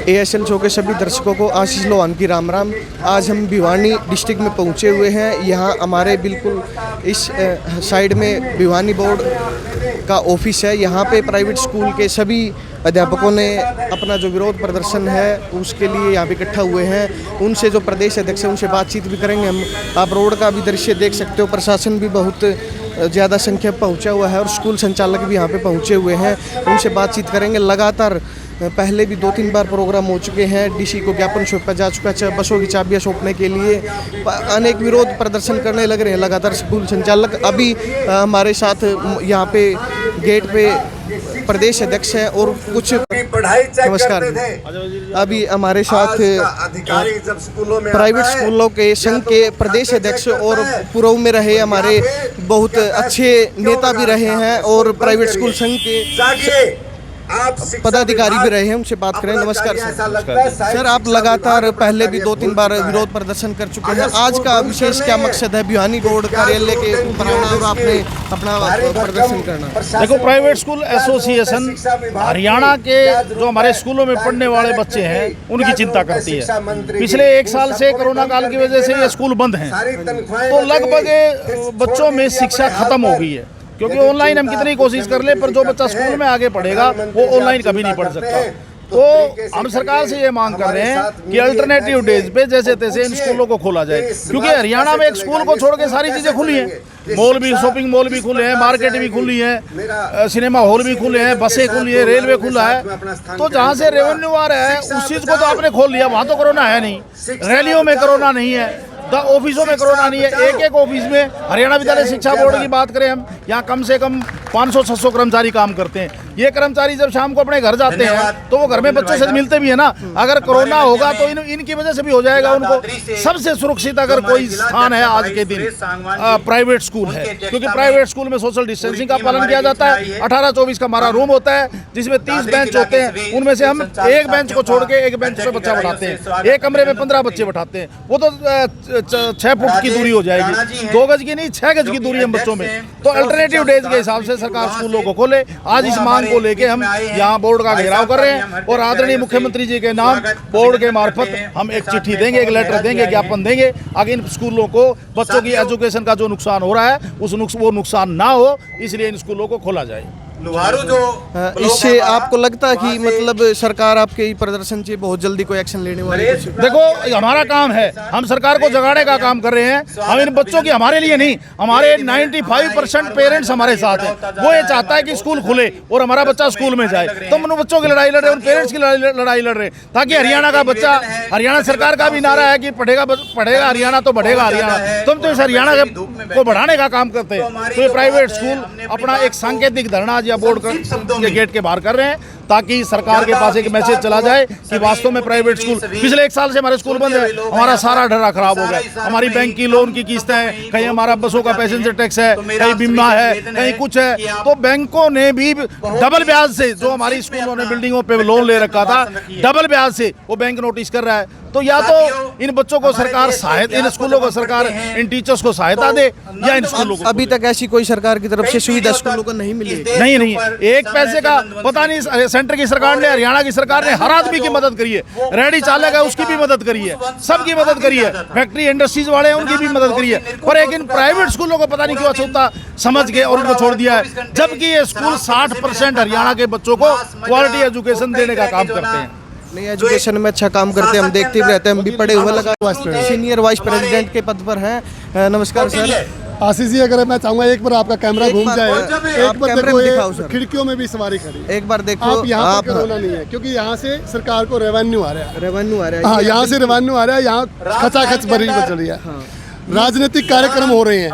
ASL show के सभी दर्शकों को आशीष लोहान की राम राम। आज हम भिवानी डिस्ट्रिक्ट में पहुंचे हुए हैं। यहाँ हमारे बिल्कुल इस साइड में भिवानी बोर्ड का ऑफिस है। यहाँ पे प्राइवेट स्कूल के सभी अध्यापकों ने अपना जो विरोध प्रदर्शन है उसके लिए यहाँ पे इकट्ठा हुए हैं। उनसे जो प्रदेश अध्यक्ष है उनसे बातचीत भी करेंगे हम। आप रोड का भी दृश्य देख सकते हो। प्रशासन भी बहुत ज़्यादा संख्या पहुँचा हुआ है और स्कूल संचालक भी यहाँ पे पहुँचे हुए हैं। उनसे बातचीत करेंगे। लगातार पहले भी 2-3 बार प्रोग्राम हो चुके हैं। DC को ज्ञापन सौंपा जा चुका है बसों की चाबियाँ सौंपने के लिए। अनेक विरोध प्रदर्शन करने लग रहे हैं लगातार स्कूल संचालक। अभी हमारे साथ यहाँ पे गेट पे प्रदेश अध्यक्ष हैं और कुछ नमस्कार। अभी हमारे साथ प्राइवेट स्कूलों के संघ के प्रदेश अध्यक्ष और पूर्व में रहे हमारे बहुत अच्छे नेता भी रहे हैं और प्राइवेट स्कूल संघ के पदाधिकारी भी रहे हैं। उनसे बात करें। नमस्कार सर। सर, आप लगातार पहले भी 2-3 बार विरोध प्रदर्शन कर चुके हैं। आज का विशेष क्या मकसद है भिवानी बोर्ड कार्यालय के ऊपर आना और आपने अपना प्रदर्शन करना? देखो, प्राइवेट स्कूल एसोसिएशन हरियाणा के जो हमारे स्कूलों में पढ़ने वाले बच्चे हैं उनकी चिंता करती है। पिछले 1 साल से कोरोना काल की वजह से ये स्कूल बंद हैं, तो लगभग बच्चों में शिक्षा खत्म हो गई है। क्योंकि ऑनलाइन हम कितनी कोशिश कर ले पर जो बच्चा स्कूल में आगे पढ़ेगा वो ऑनलाइन कभी नहीं पढ़ सकता। तो हम सरकार से ये मांग कर रहे हैं कि अल्टरनेटिव डेज पे जैसे तैसे इन स्कूलों को खोला जाए। क्योंकि हरियाणा में एक स्कूल को छोड़ के सारी चीज़ें खुली हैं। मॉल भी, शॉपिंग मॉल भी खुले हैं, मार्केट भी खुली है, सिनेमा हॉल भी खुले हैं, बसें खुली है, रेलवे खुला है। तो जहाँ से रेवेन्यू आ रहा है उस चीज़ को तो आपने खोल लिया। वहाँ तो कोरोना है नहीं, रैलियों में कोरोना नहीं है, ऑफिसों में कोरोना नहीं है। एक ऑफिस में हरियाणा विद्यालय शिक्षा बोर्ड की बात करें हम, यहाँ कम से कम 500-600 कर्मचारी काम करते हैं। ये कर्मचारी जब शाम को अपने घर जाते हैं तो वो घर में बच्चों से मिलते भी है ना। अगर कोरोना होगा तो इनकी वजह से भी हो जाएगा उनको। सबसे सुरक्षित अगर कोई स्थान है आज के दिन प्राइवेट स्कूल है, क्योंकि प्राइवेट स्कूल में सोशल डिस्टेंसिंग का पालन किया जाता है। 18-24 का हमारा रूम होता है जिसमें 30 बेंच होते हैं। उनमें से हम एक बेंच को छोड़ के एक बेंच पे बच्चा बैठाते हैं। एक कमरे में 15 बच्चे बैठाते हैं। वो तो 6 फुट की दूरी हो जाएगी, 2 गज की नहीं 6 गज की दूरी हम बच्चों में। तो अल्टरनेटिव डेज के हिसाब से सरकार स्कूलों को खोले। आज इस मांग को लेके हम यहाँ बोर्ड का घेराव कर रहे हैं और आदरणीय मुख्यमंत्री जी के नाम बोर्ड के मार्फत हम एक चिट्ठी देंगे, एक लेटर देंगे, ज्ञापन देंगे। आगे इन स्कूलों को बच्चों की एजुकेशन का जो नुकसान हो रहा है वो नुकसान ना हो, इसलिए इन स्कूलों को खोला जाए। इससे आपको लगता है कि मतलब सरकार आपके प्रदर्शन से बहुत जल्दी कोई एक्शन लेने वाली है? देखो, हमारा काम है, हम सरकार को जगाने का काम कर रहे हैं। हम इन बच्चों की, हमारे लिए नहीं, हमारे 95% पेरेंट्स हमारे साथ हैं। वो ये चाहता है कि स्कूल खुले और हमारा बच्चा स्कूल में जाए। तो हम उन बच्चों की लड़ाई लड़ रहे हैं, उन पेरेंट्स की लड़ाई लड़ रहे हैं, ताकि हरियाणा का बच्चा, हरियाणा सरकार का भी नारा है कि पढ़ेगा हरियाणा तो बढ़ेगा हरियाणा। तुम तो इस हरियाणा को बढ़ाने का काम करते हैं। तो ये प्राइवेट स्कूल अपना एक सांकेतिक धरना या बोर्ड के गेट के बाहर कर रहे हैं ताकि सरकार के पास एक मैसेज चला जाए कि वास्तव में प्राइवेट स्कूल, पिछले 1 साल से हमारे स्कूल बंद है, हमारा सारा ढर्रा खराब हो गया। हमारी बैंक की लोन की किस्तें हैं, कहीं हमारा बसों का पैसेंजर टैक्स है, कहीं बीमा है, कहीं कुछ है। तो बैंकों ने भी डबल ब्याज से, जो हमारी स्कूलों ने बिल्डिंगों पे लोन ले रखा था, डबल ब्याज से वो बैंक नोटिस कर रहा है। तो या तो इन बच्चों को सरकार सहायता, इन स्कूलों को सरकार, इन टीचर्स को सहायता दे, या इन स्कूलों को। अभी तक ऐसी कोई सरकार की तरफ से सुविधा स्कूलों को नहीं मिली? नहीं, एक पैसे का पता नहीं। सेंटर की सरकार ने, हरियाणा की सरकार ने हर आदमी की मदद करी है। रेहड़ी चालक है उसकी भी मदद करी है, सबकी मदद करी है, फैक्ट्री इंडस्ट्रीज वाले हैं उनकी भी मदद करी है। पर एक इन प्राइवेट स्कूलों को पता नहीं क्यों अछूता समझ के और उनको छोड़ दिया है, जबकि ये स्कूल 60% हरियाणा के बच्चों को क्वालिटी एजुकेशन देने का काम करते हैं। नहीं, एजुकेशन में अच्छा काम करते हैं, हम देखते भी रहते हैं। हम भी पढ़े हुए लगा सीनियर वाइस प्रेसिडेंट के पद पर हैं। नमस्कार सर। आशीष जी, अगर मैं चाहूंगा एक बार आपका कैमरा घूम जाए, एक बार देखो खिड़कियों में भी सवारी खड़ी, एक बार देखो। आप यहाँ पर कोरोना नहीं है क्योंकि यहाँ से सरकार को रेवेन्यू आ रहा है। हाँ, यहाँ से रेवेन्यू आ रहा है, यहाँ खचाखच भरी चल रही है। राजनीतिक कार्यक्रम हो रहे हैं,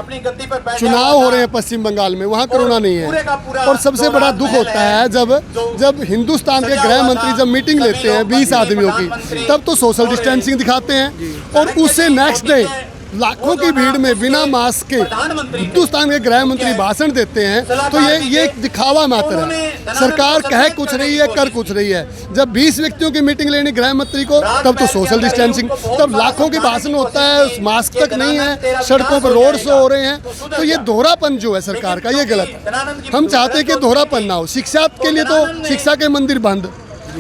चुनाव हो रहे हैं पश्चिम बंगाल में, वहाँ कोरोना नहीं है। और सबसे बड़ा दुख होता है जब हिंदुस्तान के गृह मंत्री जब मीटिंग लेते हैं 20 आदमियों की, तब तो सोशल डिस्टेंसिंग दिखाते हैं और उससे नेक्स्ट डे लाखों की भीड़ में बिना मास्क के हिंदुस्तान के गृह मंत्री भाषण देते हैं। तो ये दिखावा मात्र है। सरकार कह कुछ रही है, कर कुछ रही है। जब 20 व्यक्तियों की मीटिंग लेनी गृह मंत्री को, तब तो सोशल डिस्टेंसिंग, तब लाखों के भाषण होता है, मास्क तक नहीं है, सड़कों पर रोड शो हो रहे हैं। तो ये दोहरापन जो है सरकार का, ये गलत है। हम चाहते हैं कि दोहरापन ना हो। शिक्षा के लिए तो शिक्षा के मंदिर बंद,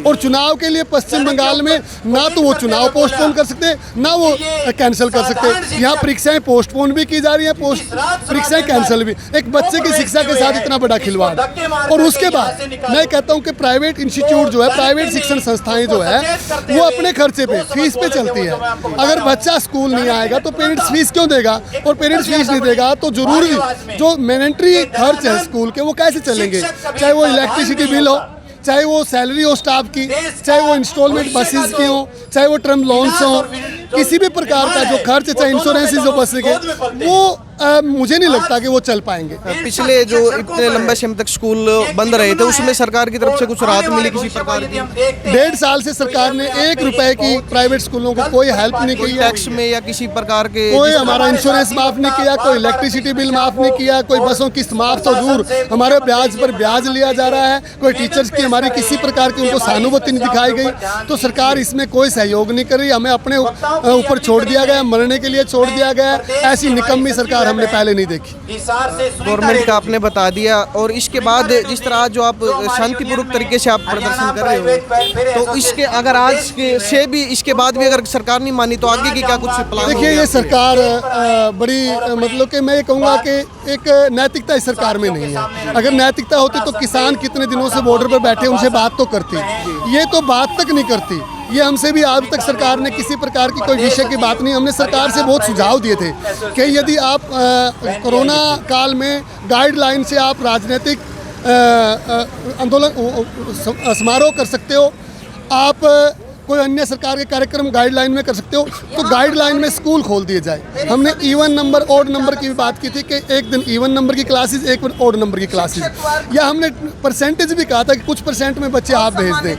और चुनाव के लिए पश्चिम बंगाल में ना तो वो चुनाव पोस्टपोन कर सकते, ना वो कैंसिल कर सकते। यहाँ परीक्षाएं पोस्टपोन भी की जा रही है, परीक्षाएं कैंसिल भी। एक बच्चे की शिक्षा के साथ इतना बड़ा खिलवाड़। और उसके बाद मैं कहता हूँ कि प्राइवेट इंस्टीट्यूट जो है, प्राइवेट शिक्षण संस्थाएं जो है, वो अपने खर्चे पे, फीस पे चलती है। अगर बच्चा स्कूल नहीं आएगा तो पेरेंट्स फीस क्यों देगा, और पेरेंट्स फीस नहीं देगा तो जरूरी जो मैंडेटरी खर्च है स्कूल के वो कैसे चलेंगे, चाहे वो इलेक्ट्रिसिटी बिल हो, चाहे वो सैलरी हो स्टाफ की, चाहे वो इंस्टॉलमेंट बसेस की हो, चाहे वो टर्म लोन्स हो, किसी भी प्रकार का जो खर्च है, चाहे इंश्योरेंस जो बस के, वो मुझे नहीं लगता कि वो चल पाएंगे। पिछले जो इतने लंबे समय तक स्कूल बंद रहे थे उसमें सरकार की तरफ से कुछ राहत मिली किसी प्रकार की? 1.5 साल से सरकार ने 1 रुपए की प्राइवेट स्कूलों को कोई हेल्प नहीं की। टैक्स में या किसी प्रकार के कोई हमारा इंश्योरेंस माफ नहीं किया, कोई इलेक्ट्रिसिटी बिल माफ नहीं किया, कोई बसों की माफ तो दूर, हमारे ब्याज पर ब्याज लिया जा रहा है। कोई टीचर्स की हमारी किसी प्रकार की उनको सहानुभूति नहीं दिखाई गई। तो सरकार इसमें कोई सहयोग नहीं कर रही, हमें अपने ऊपर छोड़ दिया गया, मरने के लिए छोड़ दिया गया। ऐसी निकम्मी सरकार हमने पहले नहीं देखी। गवर्नमेंट का आपने बता दिया, और इसके बाद जिस तरह जो आप शांतिपूर्वक तरीके से आप प्रदर्शन कर रहे हो, तो इसके अगर आज के से भी इसके बाद भी अगर सरकार नहीं मानी तो आगे की क्या कुछ प्लान? देखिए, ये सरकार बड़ी मतलब कि मैं ये कहूँगा कि एक नैतिकता इस सरकार में नहीं है। अगर नैतिकता होती तो किसान कितने दिनों से बॉर्डर पर बैठे उनसे बात तो करती। ये तो बात तक नहीं करती। ये हमसे भी आज तक सरकार ने किसी प्रकार की कोई विषय की बात नहीं। हमने सरकार से बहुत सुझाव दिए थे कि यदि आप कोरोना काल में गाइडलाइन से आप राजनीतिक आंदोलन समारोह कर सकते हो, आप कोई अन्य सरकार के कार्यक्रम गाइडलाइन में कर सकते हो, तो गाइडलाइन में स्कूल खोल दिए जाए। हमने इवन नंबर ऑड नंबर की भी बात की थी कि एक दिन इवन नंबर की क्लासेस, एक दिन ऑड नंबर की क्लासेस, या हमने परसेंटेज भी कहा था कि कुछ % में बच्चे आप भेज दें।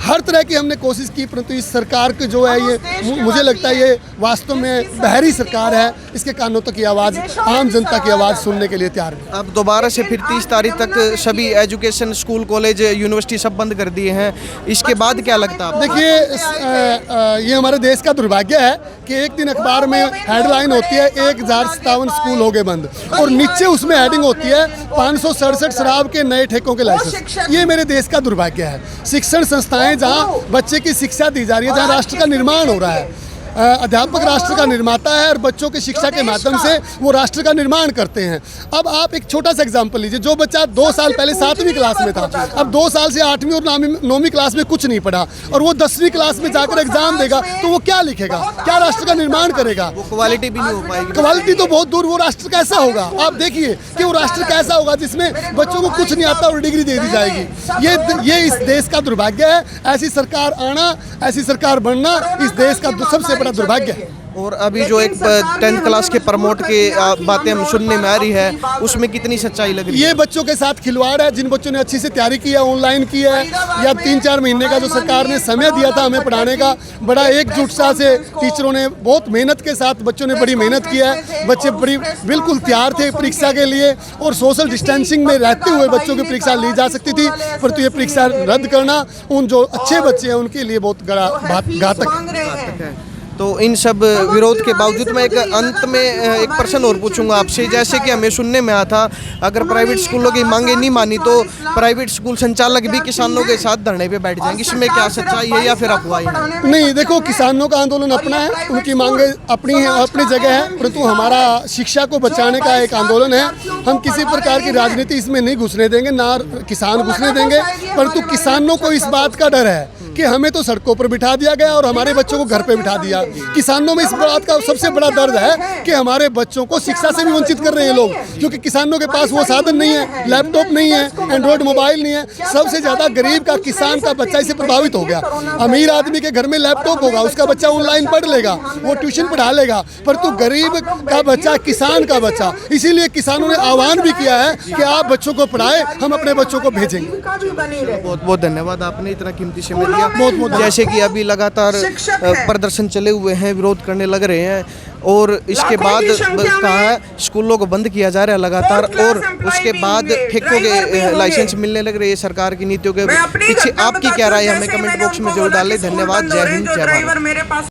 हर तरह की हमने कोशिश की, परंतु इस सरकार की जो है ये मुझे लगता है ये वास्तव में बहरी सरकार है। इसके कानों तक की आवाज़, आम जनता की आवाज़ सुनने के लिए तैयार है। अब दोबारा से फिर 30 तारीख तक सभी एजुकेशन स्कूल कॉलेज यूनिवर्सिटी सब बंद कर दिए हैं, इसके बाद क्या लगता है? देखिए, ये हमारे देश का दुर्भाग्य है कि एक दिन अखबार में हेडलाइन होती है 1057 स्कूल हो गए बंद, और नीचे उसमें हेडिंग होती है 567 शराब के नए ठेकों के लाइसेंस। ये मेरे देश का दुर्भाग्य है। शिक्षण संस्थाएं जहां बच्चे की शिक्षा दी जा रही है, जहां राष्ट्र का निर्माण हो रहा है, अध्यापक राष्ट्र का निर्माता है और बच्चों की शिक्षा के माध्यम से वो राष्ट्र का निर्माण करते हैं। अब आप एक छोटा सा एग्जांपल लीजिए, जो बच्चा 2 साल पहले 7वीं क्लास में था, अब 2 साल से 8वीं और 9वीं क्लास में कुछ नहीं पढ़ा, और वो 10वीं क्लास में जाकर एग्जाम देगा तो वो क्या लिखेगा, क्या राष्ट्र का निर्माण करेगा? वो क्वालिटी भी नहीं हो पाएगी। क्वालिटी तो बहुत दूर, वो राष्ट्र कैसा होगा? आप देखिए कि वो राष्ट्र कैसा होगा जिसमें बच्चों को कुछ नहीं आता और डिग्री दे दी जाएगी। ये इस देश का दुर्भाग्य है। ऐसी सरकार आना, ऐसी सरकार बनना इस देश का सबसे बड़ा दुर्भाग्य है। और अभी जो एक 10th क्लास के प्रमोट के बातें हम सुनने में आ रही है, उसमें कितनी सच्चाई लग रही है? ये बच्चों के साथ खिलवाड़ है। जिन बच्चों ने अच्छी से तैयारी की है, ऑनलाइन की है, या 3-4 महीने का जो सरकार ने समय दिया था हमें पढ़ाने का, बड़ा एकजुटता से टीचरों ने बहुत मेहनत के साथ, बच्चों ने बड़ी मेहनत की है। बच्चे बिल्कुल तैयार थे परीक्षा के लिए, और सोशल डिस्टेंसिंग में रहते हुए बच्चों की परीक्षा ली जा सकती थी, परंतु ये परीक्षा रद्द करना उन जो अच्छे बच्चे हैं उनके लिए बहुत घातक है। तो इन सब विरोध के बावजूद मैं एक अंत में एक प्रश्न और पूछूंगा आपसे, जैसे कि हमें सुनने में आया था अगर प्राइवेट स्कूलों की मांगे नहीं मानी तो प्राइवेट स्कूल संचालक भी किसानों के साथ धरने पे बैठ जाएंगे, इसमें क्या सच्चाई है या फिर अफवाह है? नहीं, देखो, किसानों का आंदोलन अपना है, उनकी मांगे अपनी है, अपनी जगह है, परंतु हमारा शिक्षा को बचाने का एक आंदोलन है। हम किसी प्रकार की राजनीति इसमें नहीं घुसने देंगे, ना किसान घुसने देंगे, परंतु किसानों को इस बात का डर है कि हमें तो सड़कों पर बिठा दिया गया और हमारे बच्चों को घर पे बिठा दिया। किसानों में इस बात का सबसे बड़ा दर्द है कि हमारे बच्चों को शिक्षा से भी वंचित कर रहे हैं लोग, क्योंकि किसानों के पास वो साधन नहीं है, लैपटॉप नहीं है, एंड्रॉइड मोबाइल नहीं है। सबसे ज्यादा गरीब का, किसान का बच्चा इससे प्रभावित हो गया। अमीर आदमी के घर में लैपटॉप होगा, उसका बच्चा ऑनलाइन पढ़ लेगा, वो ट्यूशन पढ़ा लेगा, परंतु गरीब का बच्चा, किसान का बच्चा, इसीलिए किसानों ने आह्वान भी किया है कि आप बच्चों को पढ़ाएं, हम अपने बच्चों को भेजेंगे। बहुत बहुत धन्यवाद, आपने इतना कीमती समय दिया। जैसे कि अभी लगातार प्रदर्शन चले हुए हैं, विरोध करने लग रहे हैं, और इसके बाद कहा है स्कूलों को बंद किया जा रहा है लगातार, और उसके बाद ठेकों के लाइसेंस मिलने लग रहे हैं सरकार की नीतियों के पीछे। आपकी क्या राय है, हमें कमेंट बॉक्स में जरूर डालें। धन्यवाद। जय हिंद, जय भारत।